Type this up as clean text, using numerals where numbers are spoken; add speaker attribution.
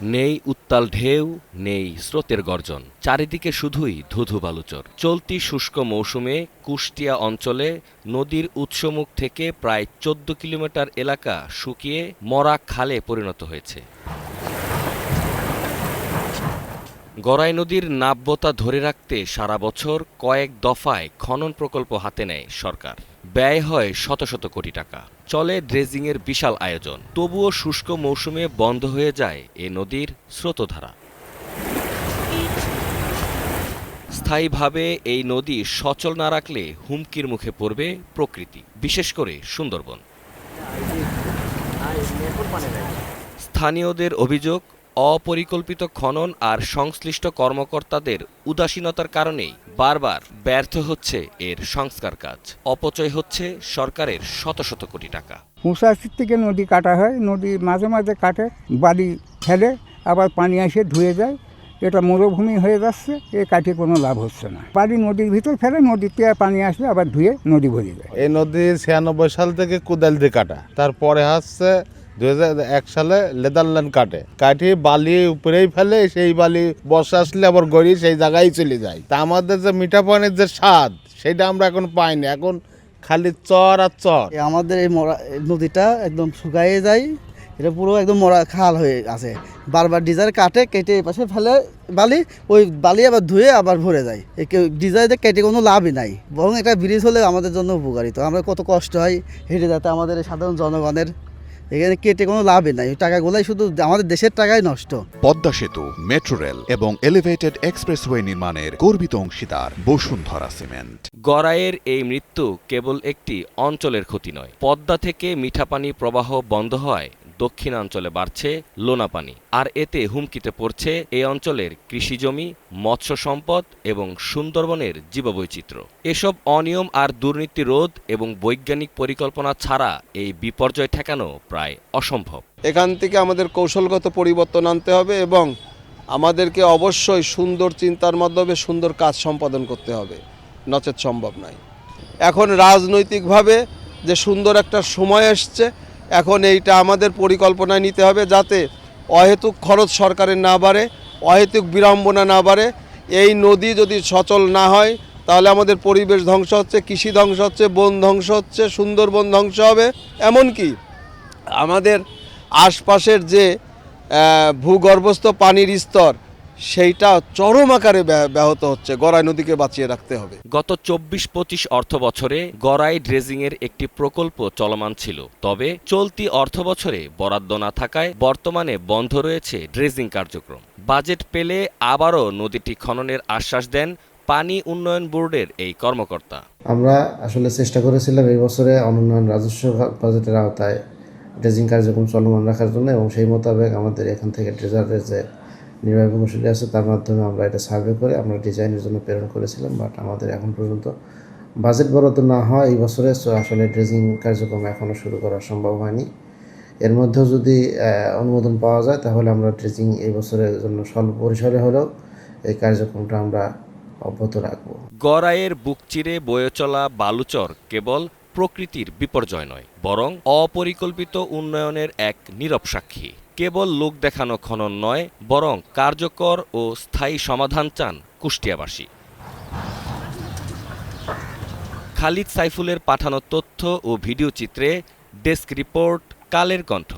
Speaker 1: নেই উত্তাল ঢেউ, নেই স্রোতের গর্জন, চারিদিকে শুধুই ধুধু বালুচর। চলতি শুষ্ক মৌসুমে কুষ্টিয়া অঞ্চলে নদীর উৎসমুখ থেকে প্রায় ১৪ কিলোমিটার এলাকা শুকিয়ে মরা খালে পরিণত হয়েছে। গড়াই নদীর নাব্যতা ধরে রাখতে সারা বছর কয়েক দফায় খনন প্রকল্প হাতে নেয় সরকার। ব্যয় হয় শত শত কোটি টাকা। চলে ড্রেজিংয়ের বিশাল আয়োজন। তবুও শুষ্ক মৌসুমে বন্ধ হয়ে যায় এ নদীর স্রোতধারা। স্থায়ীভাবে এই নদী সচল না রাখলে হুমকির মুখে পড়বে প্রকৃতি, বিশেষ করে সুন্দরবন। স্থানীয়দের অভিযোগ, অপরিকল্পিত খনন আর সংশ্লিষ্ট কর্মকর্তাদের উদাসীনতার কারণেই বারবার ব্যর্থ হচ্ছে এর সংস্কার কাজ। অপচয় হচ্ছে সরকারের শত শত কোটি টাকা।
Speaker 2: 85 থেকে নদী কাটা হয়, নদী মাঝে মাঝে কাটে, বালি ফেলে, আবার পানি এসে ধুয়ে যায়। এটা মরুভূমি হয়ে যাচ্ছে, এ কাঠে কোনো লাভ হচ্ছে না। বালি নদীর ভিতর ফেলে, নদীতে পানি আসলে আবার ধুয়ে নদী ভরে যায়।
Speaker 3: এই নদী 96 সাল থেকে কোদাল দিয়ে কাটা, তারপরে হচ্ছে 2001 সালে লেদারল্যান্ড কাটে বালি উপরেই ফেলে, সেই বালি বর্ষা আসলে আবার গড়িয়ে সেই জায়গায় চলে যায়। তা আমাদের যে মিঠা পানির যে স্বাদ, সেটা আমরা এখন পাইনি, এখন খালি চর আর চর।
Speaker 4: আমাদের এই নদীটা একদম শুকাইয়ে যায়, এটা পুরো একদম মরা খাল হয়ে আছে। বারবার ডিজার কাটে, কেটে এই পাশে ফেলে বালি, ওই বালি আবার ধুয়ে আবার ভরে যায়। ডিজাইনে কেটে কোনো লাভই নাই, বরং একটা ব্রিজ হলে আমাদের জন্য উপকারিত। আমরা কত কষ্ট হয় হেঁটে যেতে আমাদের সাধারণ জনগণের, এখানে কেটে কোনো লাভই নাই। টাকাগুলাই শুধু আমাদের দেশের টাকাই নষ্ট।
Speaker 5: পদ্মা সেতু, মেট্রো রেল এবং এলিভেটেড এক্সপ্রেসওয়ে নির্মাণের গর্বিত অংশীদার বসুন্ধরা সিমেন্ট।
Speaker 1: গড়াইয়ের এই মৃত্যু কেবল একটি অঞ্চলের ক্ষতি নয়। পদ্মা থেকে মিঠা পানি প্রবাহ বন্ধ হয়, দক্ষিণাঞ্চলে বাড়ছে লোনা পানি, আর এতে হুমকিতে পড়ছে এই অঞ্চলের কৃষিজমি, মৎস্য সম্পদ এবং সুন্দরবনের জীববৈচিত্র্য। এসব অনিয়ম আর দুর্নীতি রোধ এবং বৈজ্ঞানিক পরিকল্পনা ছাড়া এই বিপর্যয় ঠেকানো প্রায় অসম্ভব।
Speaker 6: এখান থেকে আমাদের কৌশলগত পরিবর্তন আনতে হবে এবং আমাদেরকে অবশ্যই সুন্দর চিন্তার মাধ্যমে সুন্দর কাজ সম্পাদন করতে হবে, নচেত সম্ভব নয়। এখন রাজনৈতিকভাবে যে সুন্দর একটা সময় আসছে, এখন এইটা আমাদের পরিকল্পনায় নিতে হবে, যাতে অহেতুক খরচ সরকারের না বাড়ে, অহেতুক বিড়ম্বনা না বাড়ে। এই নদী যদি সচল না হয়, তাহলে আমাদের পরিবেশ ধ্বংস হচ্ছে, কৃষি ধ্বংস হচ্ছে, বন ধ্বংস হচ্ছে, সুন্দরবন ধ্বংস হবে। এমনকি আমাদের আশপাশের যে ভূগর্ভস্থ পানির স্তর, সেইটা চরম আকারে ব্যাহত হচ্ছে। গড়াই নদীকে বাঁচিয়ে রাখতে হবে।
Speaker 1: গত 24-25 অর্থ বছরে গড়াই ড্রেজিংয়ের একটি প্রকল্প চলমান ছিল, তবে চলতি অর্থ বছরে বরাদ্দ না থাকায় বর্তমানে বন্ধ রয়েছে ড্রেজিং কার্যক্রম। বাজেট পেলে আবারও নদীটি খননের আশ্বাস দেন পানি উন্নয়ন বোর্ডের এই কর্মকর্তা।
Speaker 7: আমরা আসলে চেষ্টা করেছিলাম এই বছরে অনুন্নয়ন রাজস্ব বাজেটের আওতায় ড্রেজিং কার্যক্রম চলমান রাখার জন্য, এবং সেই মোতাবেক আমাদের এখান থেকে ড্রেজারের যে নির্বাহী কমিশন আছে তার মাধ্যমে আমরা এটা সার্ভে করে আমরা ডিজাইনের জন্য প্রেরণ করেছিলাম। বাট আমাদের এখন পর্যন্ত বাজেট বরাদ্দ না হয় এই বছরে আসলে ড্রেজিং কার্যক্রম এখনও শুরু করা সম্ভব হয়নি। এর মধ্যেও যদি অনুমোদন পাওয়া যায়, তাহলে আমরা ড্রেজিং এই বছরের জন্য স্বল্প পরিসরে হলেও এই কার্যক্রমটা আমরা অব্যাহত রাখবো।
Speaker 1: গড়াইয়ের বুক চিরে বয়ে চলা বালুচর কেবল প্রকৃতির বিপর্যয় নয়, বরং অপরিকল্পিত উন্নয়নের এক নীরব সাক্ষী। কেবল লোক দেখানো খনন নয়, বরং কার্যকর ও স্থায়ী সমাধান চান কুষ্টিয়াবাসী। খালিদ সাইফুলের পাঠানো তথ্য ও ভিডিও চিত্রে ডেস্ক রিপোর্ট, কালের কণ্ঠ।